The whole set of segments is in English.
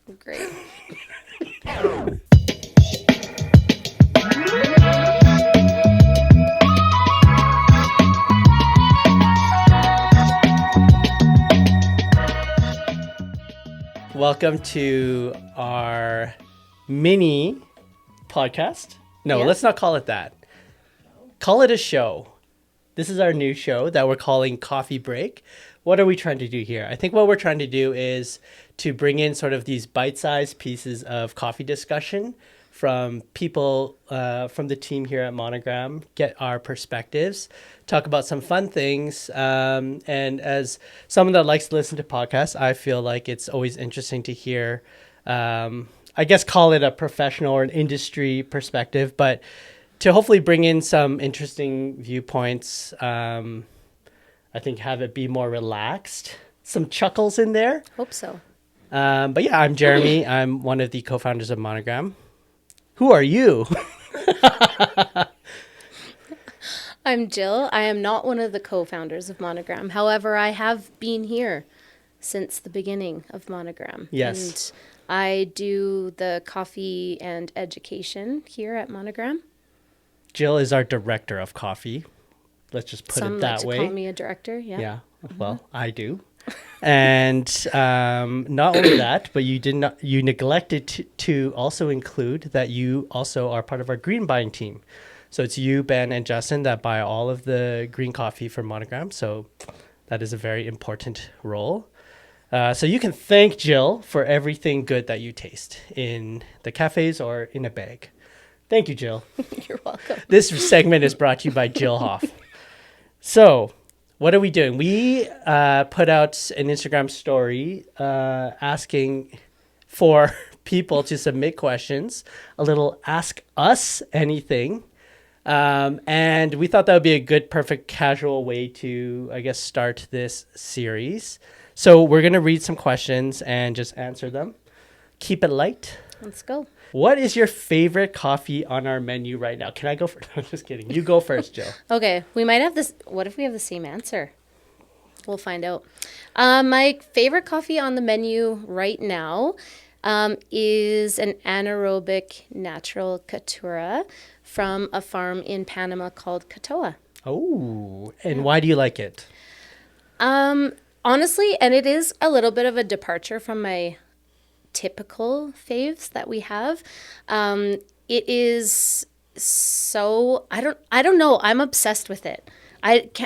Great. Welcome to our mini podcast. No, Yeah. let's not call it that. Call it a show. This is our new show that we're calling Coffee Break. What are we trying to do here? I think what we're trying to do is to bring in sort of these bite-sized pieces of coffee discussion from people from the team here at Monogram, get our perspectives, talk about some fun things. And as someone that likes to listen to podcasts, I feel like it's always interesting to hear, I guess, call it a professional or an industry perspective, but to hopefully bring in some interesting viewpoints. I think have it be more relaxed, some chuckles in there. Hope so. But yeah, I'm Jeremy. I'm one of the co-founders of Monogram. Who are you? I'm Jill. I am not one of the co-founders of Monogram. However, I have been here since the beginning of Monogram. Yes. And I do the coffee and education here at Monogram. Jill is our director of coffee. Let's just put Some it that like to way. call me a director. Yeah. Yeah. Well, I do. And not only that, but you neglected to also include that you also are part of our green buying team. So it's you, Ben, and Justin that buy all of the green coffee for Monogram. So that is a very important role. So you can thank Jill for everything good that you taste in the cafes or in a bag. Thank you, Jill. You're welcome. This segment is brought to you by Jill Hoff. So what are we doing? We put out an Instagram story asking for people to submit questions, a little ask us anything. And we thought that would be a good, perfect, casual way to, I guess, start this series. So we're going to read some questions and just answer them. Keep it light. Let's go. What is your favorite coffee on our menu right now? Can I go first? I'm just kidding. You go first, Jill. Okay, we might have this. What if we have the same answer? We'll find out. My favorite coffee on the menu right now is an anaerobic natural Caturra from a farm in Panama called Catoa. Oh, and why do you like it? Honestly, and it is a little bit of a departure from my typical faves that we have. It is so I don't know. I'm obsessed with it.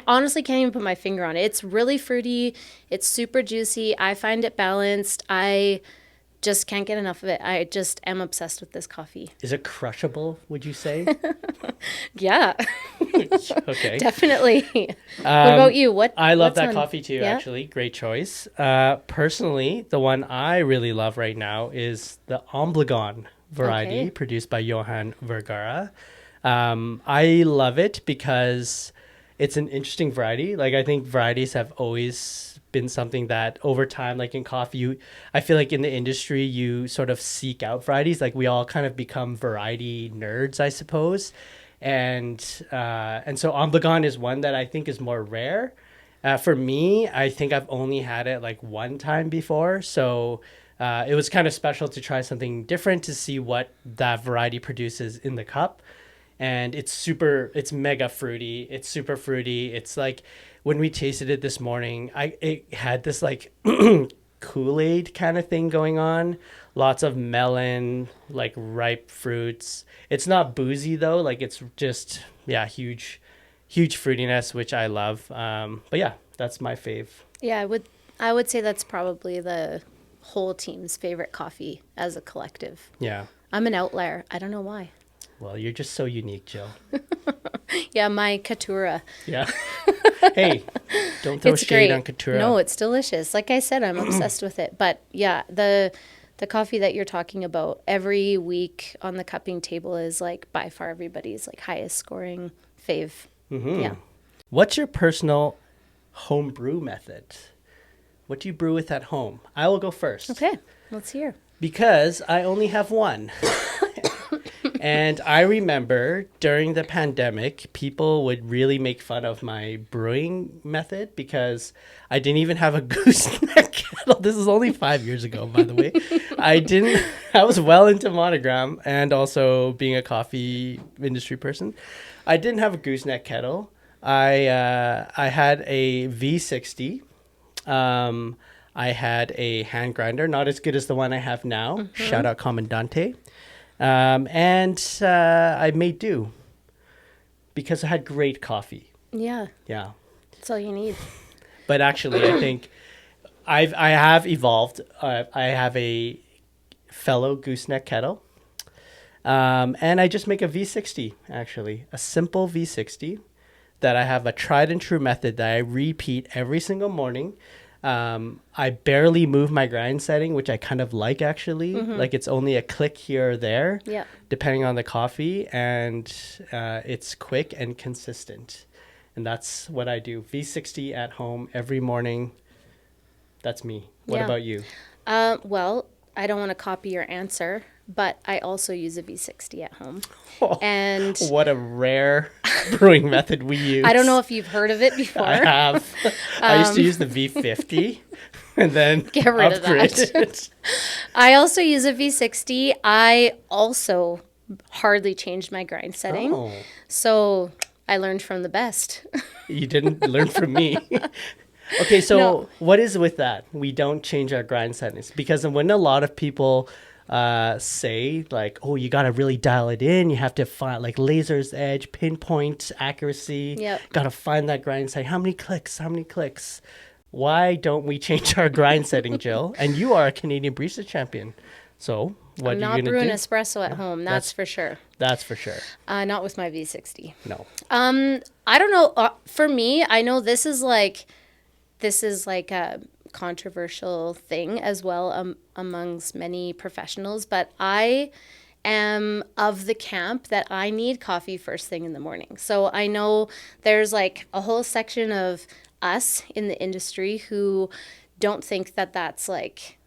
Honestly can't even put my finger on it. It's really fruity. It's super juicy. I find it balanced. I just can't get enough of it. I just am obsessed with this coffee. Is it crushable, would you say? Yeah, Okay. definitely. What about you? I love what's that on- coffee too, Yeah? actually. Great choice. Personally, the one I really love right now is the Obligón variety Okay. produced by Johan Vergara. I love it because it's an interesting variety. Like, I think varieties have always been something that over time, like in coffee, I feel like in the industry, you sort of seek out varieties. Like, we all kind of become variety nerds, I suppose. And so Obligón is one that I think is more rare. For me, I think I've only had it like one time before. So it was kind of special to try something different to see what that variety produces in the cup. And it's mega fruity. It's super fruity. It's like when we tasted it this morning, it had this like Kool-Aid kind of thing going on. Lots of melon, like ripe fruits. It's not boozy though. Like it's just, yeah, huge fruitiness, which I love. But yeah, that's my fave. Yeah, I would say that's probably the whole team's favorite coffee as a collective. Yeah. I'm an outlier. I don't know why. Well, you're just so unique, Jill. Yeah, my Caturra. Yeah. Hey, don't throw It's shade great. on Caturra. No, it's delicious. Like I said, I'm obsessed with it. But yeah, the coffee that you're talking about every week on the cupping table is like by far everybody's like highest scoring fave. Yeah. What's your personal home brew method? What do you brew with at home? I will go first. Okay, let's hear. Because I only have one. And I remember during the pandemic, people would really make fun of my brewing method because I didn't even have a gooseneck kettle. This is only 5 years ago, by the way. I was well into Monogram and also being a coffee industry person. I didn't have a gooseneck kettle. I had a V60. I had a hand grinder, not as good as the one I have now. Shout out Commandante. And I made do because I had great coffee. Yeah, Yeah. that's all you need. But actually, I think I have evolved. I have a fellow gooseneck kettle. And I just make a V60, actually. A simple V60 that I have a tried and true method that I repeat every single morning. I barely move my grind setting, which I kind of like, actually. Like it's only a click here or there, Yeah. depending on the coffee. And it's quick and consistent. And that's what I do. V60 at home every morning. That's me. What Yeah. about you? Well, I don't want to copy your answer, but I also use a V60 at home. And What a rare brewing method we use. I don't know if you've heard of it before. I have. I used to use the V50 and then Get rid of that. upgraded. I also use a V60. I also hardly changed my grind setting. Oh, So I learned from the best. you didn't learn from me. Okay, so No. what is with that? We don't change our grind settings because when a lot of people say like, oh, you got to really dial it in. You have to find like laser's edge, pinpoint accuracy. Yep. Got to find that grind setting. How many clicks? How many clicks? Why don't we change our grind setting, Jill? And you are a Canadian barista champion. So what I'm are not you going brewing to do? espresso at home. That's for sure. That's for sure. Not with my V60. No. I don't know. For me, I know this is like a controversial thing as well amongst many professionals, but I am of the camp that I need coffee first thing in the morning. So I know there's like a whole section of us in the industry who don't think that that's like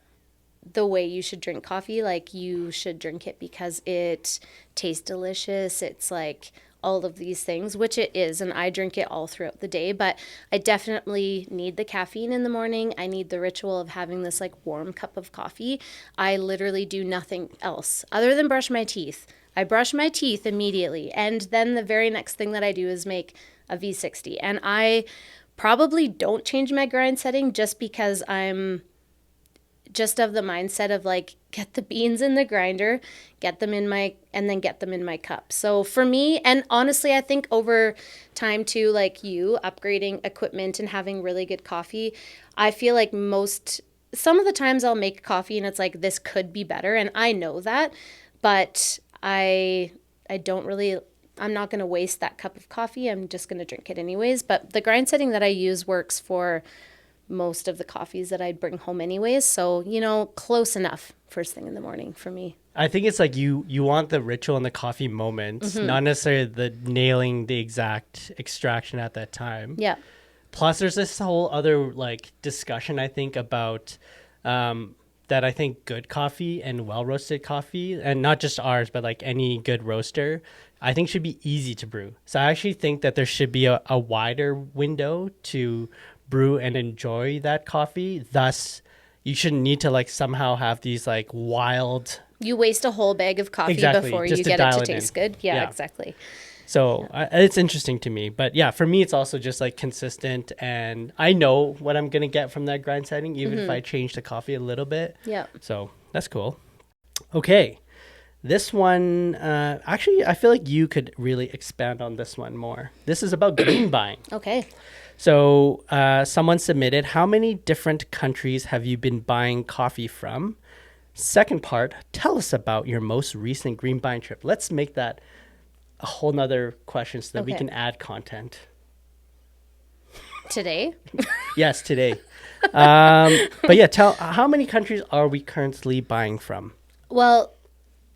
the way you should drink coffee. Like you should drink it because it tastes delicious. It's like all of these things, which it is, and I drink it all throughout the day, but I definitely need the caffeine in the morning. I need the ritual of having this like warm cup of coffee. I literally do nothing else other than brush my teeth. I brush my teeth immediately, and then the very next thing that I do is make a V60. And I probably don't change my grind setting just because I'm just of the mindset of like, get the beans in the grinder, get them in my cup. So for me, and honestly, I think over time too, like you upgrading equipment and having really good coffee, I feel like some of the times I'll make coffee and it's like, this could be better. And I know that, but I'm not going to waste that cup of coffee. I'm just going to drink it anyways. But the grind setting that I use works for most of the coffees that I'd bring home anyways. So, close enough first thing in the morning for me. I think it's like you want the ritual and the coffee moment, not necessarily the nailing the exact extraction at that time. Yeah. Plus, there's this whole other like discussion I think about that I think good coffee and well roasted coffee, and not just ours, but like any good roaster, I think should be easy to brew. So I actually think that there should be a wider window to brew and enjoy that coffee. Thus, you shouldn't need to like somehow have these like wild. You waste a whole bag of coffee Exactly, before just you to get it dial to it in. taste good. Yeah, Yeah. exactly. So it's interesting to me. But yeah, for me, it's also just like consistent. And I know what I'm going to get from that grind setting, even if I change the coffee a little bit. Yeah. So that's cool. Okay. This one, actually, I feel like you could really expand on this one more. This is about green buying. Okay. So someone submitted, how many different countries have you been buying coffee from? Second part, tell us about your most recent green buying trip. Let's make that a whole nother question so that we Okay. can add content. Today? Yes, today. But yeah, how many countries are we currently buying from? Well,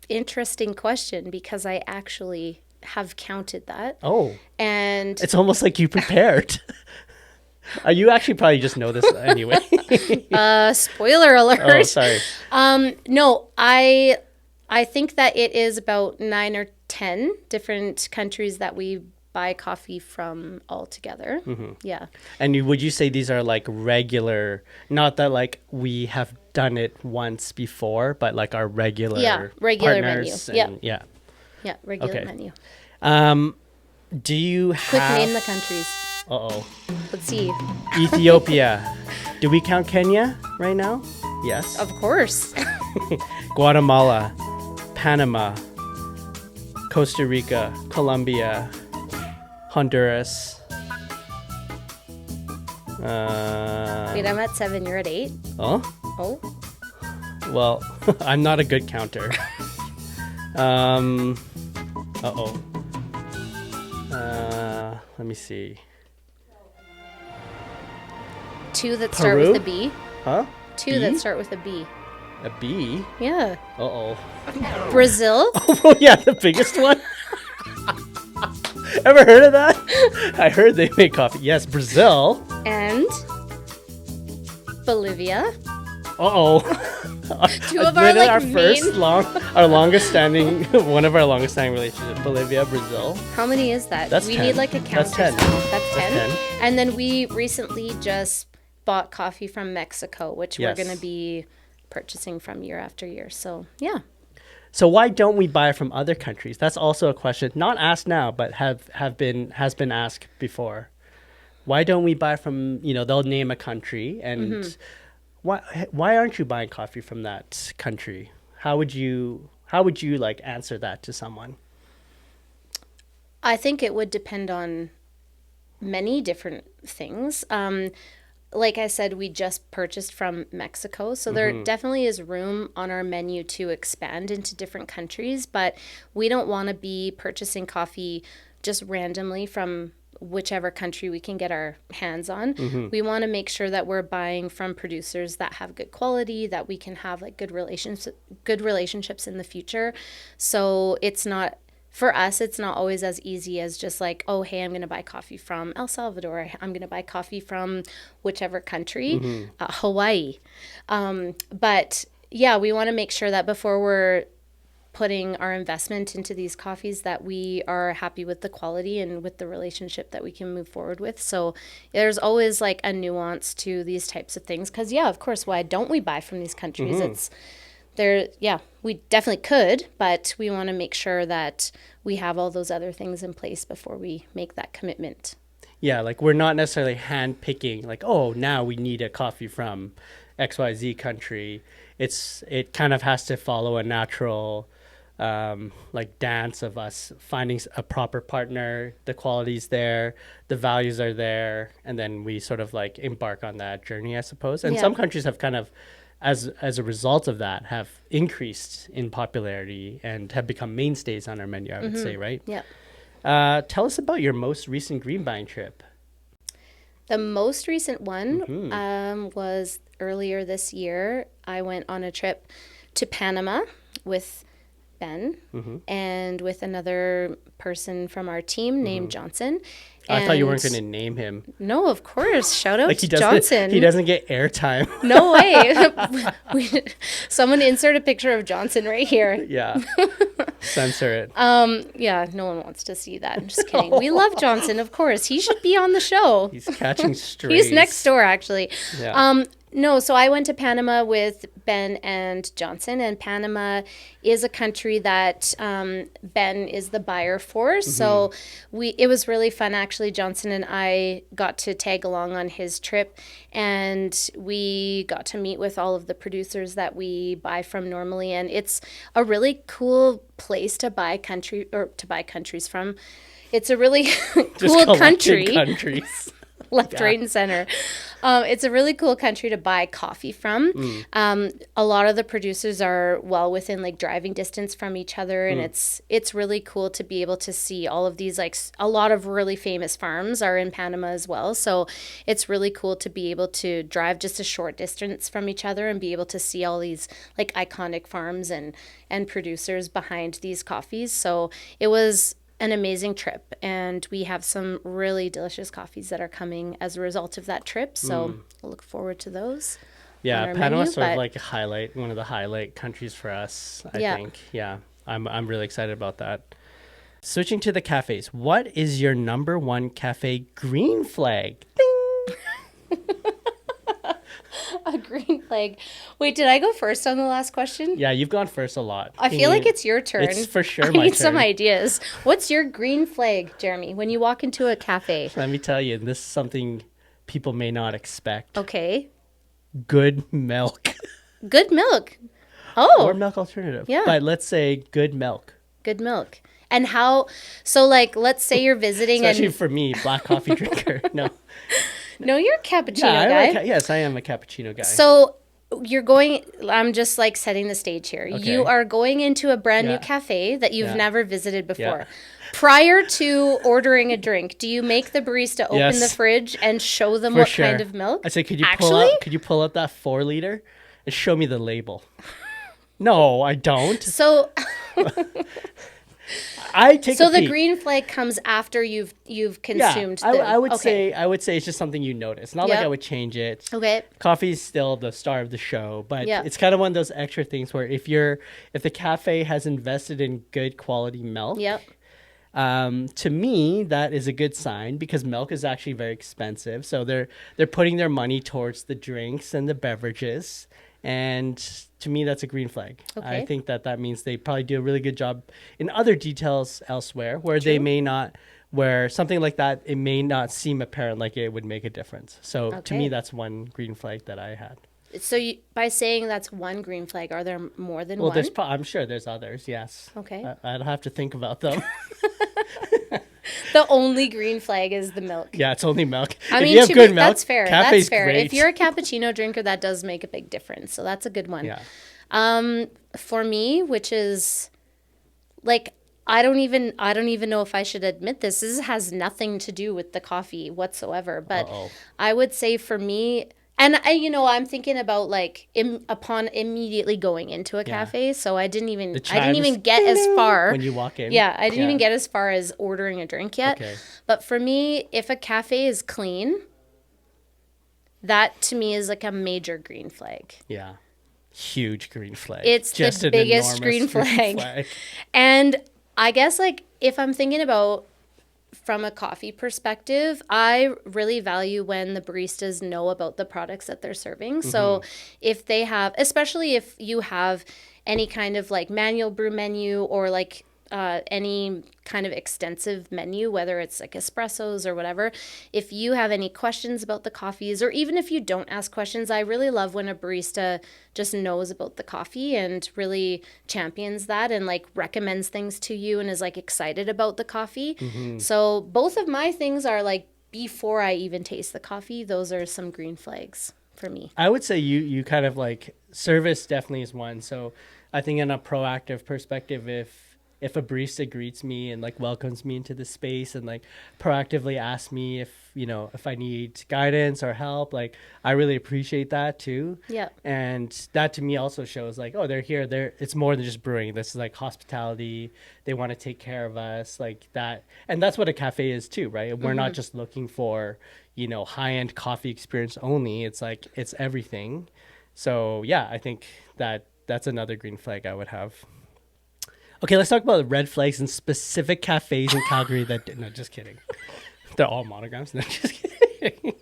interesting question because I actually have counted that. Oh, And it's almost like you prepared. You actually probably just know this anyway. spoiler alert. Oh, sorry. No, I think that it is about 9 or 10 different countries that we buy coffee from altogether. Yeah. And would you say these are like regular, not that like we have done it once before, but like our regular regular partners menu. and yeah. Yeah, regular Okay. menu. Do you Quick, have name the countries. Uh-oh. Let's see. Ethiopia. Do we count Kenya right now? Yes. Of course. Guatemala, Panama, Costa Rica, Colombia, Honduras. Wait, I'm at 7. You're at 8. Oh? Oh. Well, I'm not a good counter. Uh-oh. Let me see. 2 that start Peru? with a B. Huh? 2 B? that start with a B. A B? Yeah. Uh-oh. Brazil. Oh, yeah, the biggest one? Ever heard of that? I heard they make coffee. Yes, Brazil. And Bolivia. Uh-oh. 2 of our like our longest standing, one of our longest standing relationships, Bolivia, Brazil. How many is that? That's we 10. need like a count. That's 10. That's 10. 10. And then we recently just bought coffee from Mexico, which Yes. we're going to be purchasing from year after year. So, yeah. So why don't we buy from other countries? That's also a question, not asked now, but has been asked before. Why don't we buy from, they'll name a country and why aren't you buying coffee from that country? How would you like answer that to someone? I think it would depend on many different things. Like I said, we just purchased from Mexico, so there definitely is room on our menu to expand into different countries, but we don't want to be purchasing coffee just randomly from whichever country we can get our hands on. We want to make sure that we're buying from producers that have good quality, that we can have like good relationships in the future. So it's not, for us, it's not always as easy as just like, oh, hey, I'm going to buy coffee from El Salvador. I'm going to buy coffee from whichever country, Hawaii. But yeah, we want to make sure that before we're putting our investment into these coffees that we are happy with the quality and with the relationship that we can move forward with. So there's always like a nuance to these types of things. Because yeah, of course, why don't we buy from these countries? It's there. Yeah, we definitely could, but we want to make sure that we have all those other things in place before we make that commitment. Yeah, like we're not necessarily hand picking like, oh, now we need a coffee from XYZ country. It kind of has to follow a natural like dance of us finding a proper partner, the quality's there, the values are there, and then we sort of like embark on that journey, I suppose. And some countries have kind of, as a result of that, have increased in popularity and have become mainstays on our menu, I would say, right? Yeah. Tell us about your most recent green buying trip. The most recent one was earlier this year. I went on a trip to Panama with Ben and with another person from our team named Johnson. I thought you weren't going to name him. No, of course. Shout out Like to Johnson. He doesn't get airtime. No way. Someone insert a picture of Johnson right here. Yeah. Censor it. Yeah, no one wants to see that. I'm just kidding. We love Johnson, of course. He should be on the show. He's catching strays. He's next door, actually. Yeah. No, so I went to Panama with Ben and Johnson, and Panama is a country that Ben is the buyer for. So it was really fun, actually. Johnson and I got to tag along on his trip, and we got to meet with all of the producers that we buy from normally, and it's a really cool place to buy countries from. It's a really cool country. Countries. Left, right, and center. It's a really cool country to buy coffee from. A lot of the producers are well within like driving distance from each other, and it's really cool to be able to see all of these, like a lot of really famous farms are in Panama as well. So it's really cool to be able to drive just a short distance from each other and be able to see all these like iconic farms and producers behind these coffees. So it was an amazing trip, and we have some really delicious coffees that are coming as a result of that trip, so we'll look forward to those. Yeah, Panama's sort of like one of the highlight countries for us, I think. Yeah, I'm really excited about that. Switching to the cafes, what is your number one cafe green flag? Ding! A green flag. Wait, did I go first on the last question? Yeah, you've gone first a lot. I feel like it's your turn. It's for sure I my need some turn. ideas. What's your green flag, Jeremy, when you walk into a cafe? Let me tell you, this is something people may not expect. Okay. Good milk. Good milk. Or Oh, milk alternative. Yeah. But let's say good milk. good milk. And how, so like, let's say you're visiting Especially and, for me, black coffee drinker. No. no, you're a cappuccino Yeah, guy. yes, I am a cappuccino guy. So you're going, I'm just like setting the stage here. Okay. You are going into a brand new Yeah. cafe that you've Yeah. never visited before. Yeah. Prior to ordering a drink, do you make the barista open Yes. the fridge and show them For what sure. kind of milk? I said, could Actually? you pull out that 4 liter and show me the label? No, I don't. So I take so a the peek. green flag comes after you've Yeah, consumed I would okay. say it's just something you notice. Not like Yep. I would change it. Okay. Coffee's still the star of the show, but Yeah. it's kind of one of those extra things where if the cafe has invested in good quality milk, Yep. to me that is a good sign because milk is actually very expensive. So they're putting their money towards the drinks and the beverages, and to me that's a green flag. Okay. I think that means they probably do a really good job in other details elsewhere where they True. may not, where something like that it may not seem apparent like it would make a difference. So to Okay. me that's one green flag that I had. So by saying that's one green flag, are there more than Well, one? I'm sure there's others. Yes. Okay. I'd have to think about them. The only green flag is the milk. Yeah, it's only milk. I If mean, you have good milk, that's fair. cafe's That's fair. great. If you're a cappuccino drinker, that does make a big difference. So that's a good one. Yeah. For me, which is like I don't even know if I should admit this. This has nothing to do with the coffee whatsoever. But Uh-oh. I would say for me, and I'm thinking about like upon immediately going into a cafe. So I didn't even chimes get as far when you walk in. Yeah, I didn't even get as far as ordering a drink yet. Okay. But for me, if a cafe is clean, that to me is like a major green flag. Yeah. Huge green flag. It's Just the an biggest enormous green flag. And I guess like if I'm thinking about from a coffee perspective, I really value when the baristas know about the products that they're serving. So if they have, especially if you have any kind of like manual brew menu or like any kind of extensive menu, whether it's like espressos or whatever, if you have any questions about the coffees, or even if you don't ask questions, I really love when a barista just knows about the coffee and really champions that and like recommends things to you and is like excited about the coffee. So both of my things are like before I even taste the coffee, those are some green flags for me. I would say you kind of like service definitely is one. So I think in a proactive perspective, if a barista greets me and like welcomes me into the space and like proactively asks me if I need guidance or help, like I really appreciate that too. Yeah. And that to me also shows like, oh, they're here. It's more than just brewing. This is like hospitality. They want to take care of us like that. And that's what a cafe is too, right? We're not just looking for, high-end coffee experience only. It's like, it's everything. So yeah, I think that's another green flag I would have. Okay, let's talk about red flags in specific cafes in Calgary no, just kidding. They're all monograms. No, just kidding.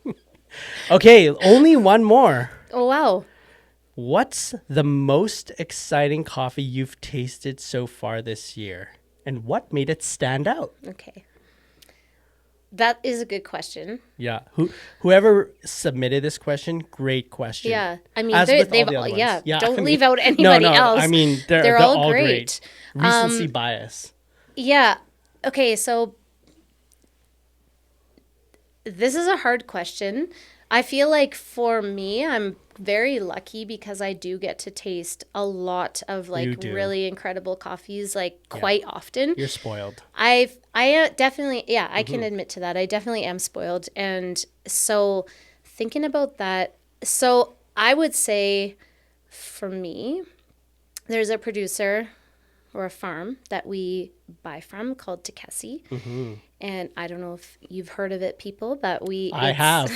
Okay, only one more. Oh, wow. What's the most exciting coffee you've tasted so far this year? And what made it stand out? Okay. That is a good question. Yeah. Whoever submitted this question, great question. Yeah. I mean, As with they've all the other ones. don't I mean, leave out anybody else. I mean, they're all all great. great. Recency bias. Yeah. Okay, so this is a hard question. I feel like for me, I'm very lucky because I do get to taste a lot of You like do. really incredible coffees like quite often. You're spoiled. I definitely, yeah, I can admit to that. I definitely am spoiled. And so thinking about that, so I would say for me, there's a producer or a farm that we buy from called Takesi. And I don't know if you've heard of it, people, but I have.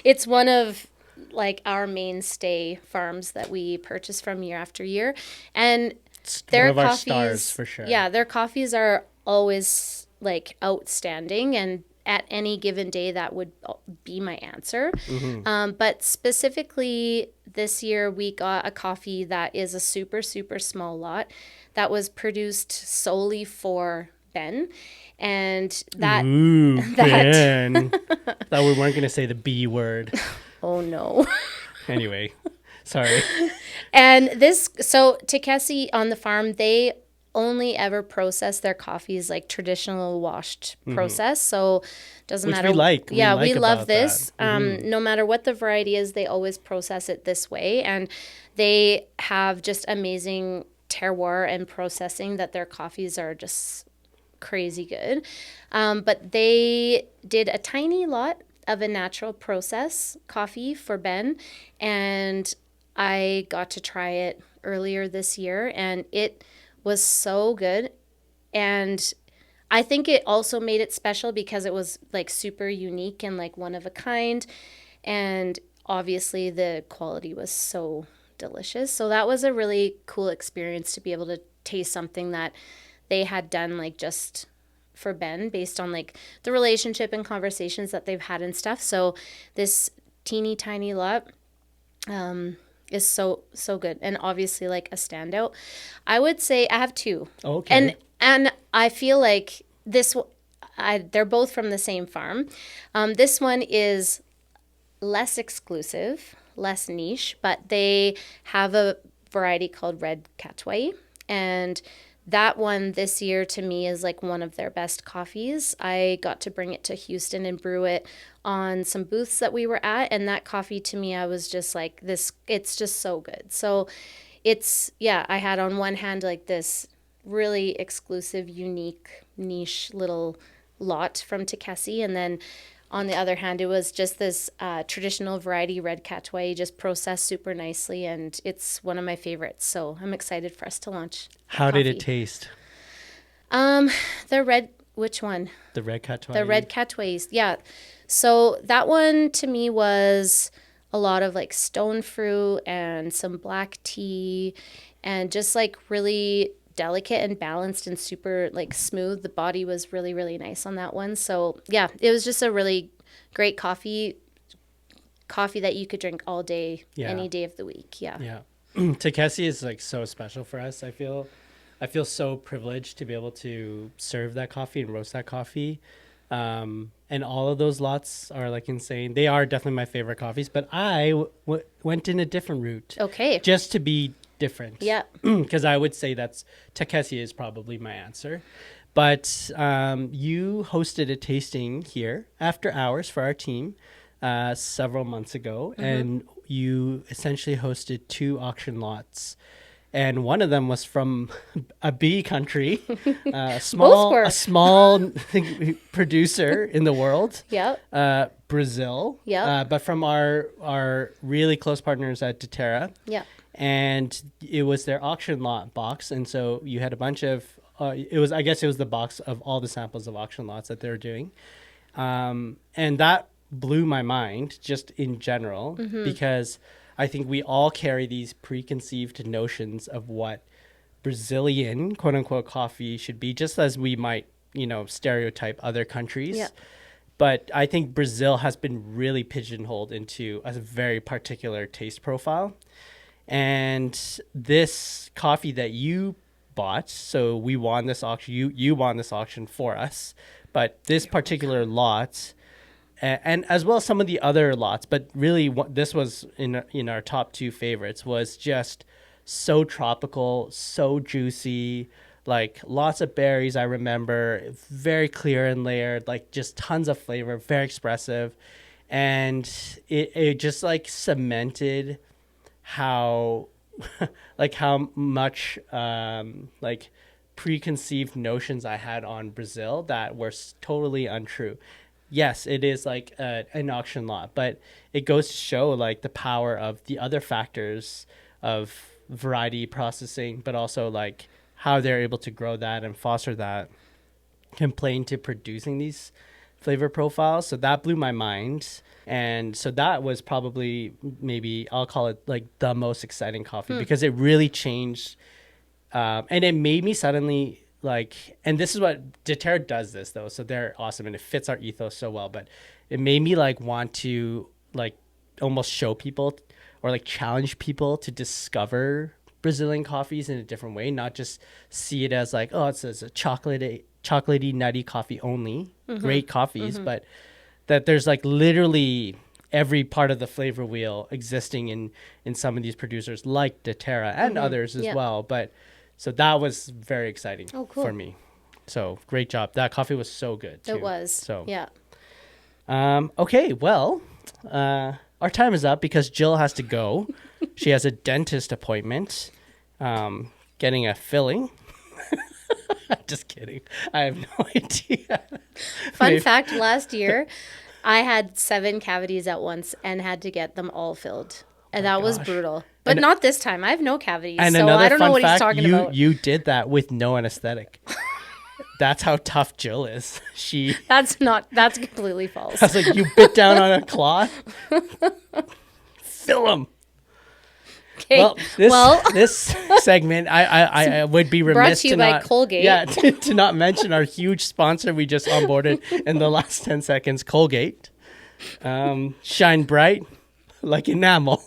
it's one of like our mainstay farms that we purchase from year after year. And It's their one of our coffees, stars for sure. yeah, their coffees are always like outstanding, and at any given day that would be my answer. But specifically this year we got a coffee that is a super super small lot that was produced solely for Ben, and that Ooh, that Ben. Thought we weren't going to say the B word. oh no. Anyway, sorry. And this, so Takesi on the farm, they only ever process their coffees like traditional washed process. So doesn't Which matter. we like. Yeah, We we like love about this. that. No matter what the variety is, they always process it this way, and they have just amazing terroir and processing that their coffees are just crazy good. But they did a tiny lot of a natural process coffee for Ben, and I got to try it earlier this year, and it was so good. And I think it also made it special because it was like super unique and like one of a kind. And obviously, the quality was so delicious. So that was a really cool experience to be able to taste something that they had done like just for Ben based on like the relationship and conversations that they've had and stuff. So this teeny tiny lot is so good, and obviously like a standout. I would say I have two. Okay. And I feel like they're both from the same farm. This one is less exclusive, less niche, but they have a variety called Red Katwai, and that one this year to me is like one of their best coffees. I got to bring it to Houston and brew it on some booths that we were at, and that coffee to me, I was just like, this, it's just so good. So yeah, I had on one hand like this really exclusive, unique, niche little lot from Takesi, and then on the other hand, it was just this traditional variety Red Katwai, just processed super nicely, and it's one of my favorites. So I'm excited for us to launch that How did it coffee. taste? The red, which one? The red Katwai? The Red Katwais, yeah. So that one to me was a lot of like stone fruit and some black tea, and just like really delicate and balanced and super like smooth. The body was really really nice on that one. So yeah, it was just a really great coffee that you could drink all day, Yeah. any day of the week. Yeah. Yeah. Takesi is like so special for us. I feel so privileged to be able to serve that coffee and roast that coffee. And all of those lots are like insane. They are definitely my favorite coffees, but I went in a different route. Okay. Just to be different. Yeah. Because I would say Takesi is probably my answer. But you hosted a tasting here after hours for our team several months ago, and you essentially hosted 2 auction lots. And one of them was from a bee country, a small producer in the world, Yep. Brazil. Yep. But from our really close partners at Doterra. Yeah. And it was their auction lot box, and so you had a bunch of it was the box of all the samples of auction lots that they were doing, and that blew my mind just in general, because I think we all carry these preconceived notions of what Brazilian quote unquote coffee should be, just as we might stereotype other countries. Yeah. But I think Brazil has been really pigeonholed into a very particular taste profile. And this coffee that you bought, so we won this auction. You won this auction for us, but this particular lot, and as well as some of the other lots, but really this was in our top 2 favorites, was just so tropical, so juicy, like lots of berries. I remember very clear and layered, like just tons of flavor, very expressive, and it just like cemented how how much like preconceived notions I had on Brazil that were totally untrue. Yes, it is like an auction lot, but it goes to show like the power of the other factors of variety processing, but also like how they're able to grow that and foster that can play into producing these flavor profiles. So that blew my mind. And so that was probably, maybe I'll call it like the most exciting coffee, because it really changed, and it made me suddenly like, and this is what Deterra does this though, so they're awesome and it fits our ethos so well. But it made me like want to like almost show people or like challenge people to discover Brazilian coffees in a different way, not just see it as like, oh, it's a chocolatey, nutty coffee only, great coffees, but that there's like literally every part of the flavor wheel existing in some of these producers like Deterra and others as well. But so that was very exciting for me. So great job. That coffee was so good too. It was. So yeah. Okay, well, our time is up because Jill has to go. She has a dentist appointment, getting a filling. Just kidding. I have no idea. Fun fact, last year I had 7 cavities at once and had to get them all filled. And that was brutal. But not this time. I have no cavities. And so another I don't fun know what fact, he's talking about. You did that with no anesthetic. That's how tough Jill is. That's completely false. I was like, you bit down on a cloth? Fill them. Okay. This segment, I would be remiss brought to you by Colgate. Yeah, to not mention our huge sponsor we just onboarded in the last 10 seconds, Colgate. Shine bright like enamel.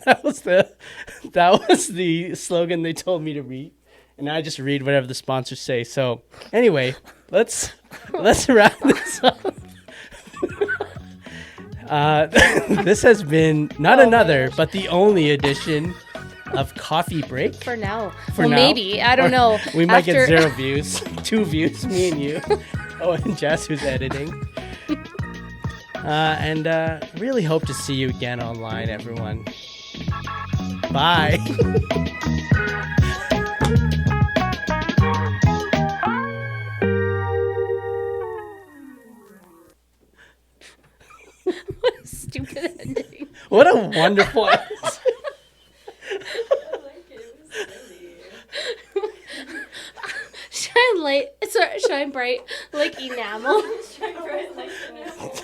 That was the slogan they told me to read, and I just read whatever the sponsors say. So anyway, let's wrap this up. This has been not another, but the only edition of Coffee Break. For now. For now. Maybe. I don't know. We might get 0 views. 2 views, me and you. Oh, and Jess, who's editing. And really hope to see you again online, everyone. Bye. What a stupid ending. What a wonderful episode. Shine bright like enamel. Shine bright like enamel.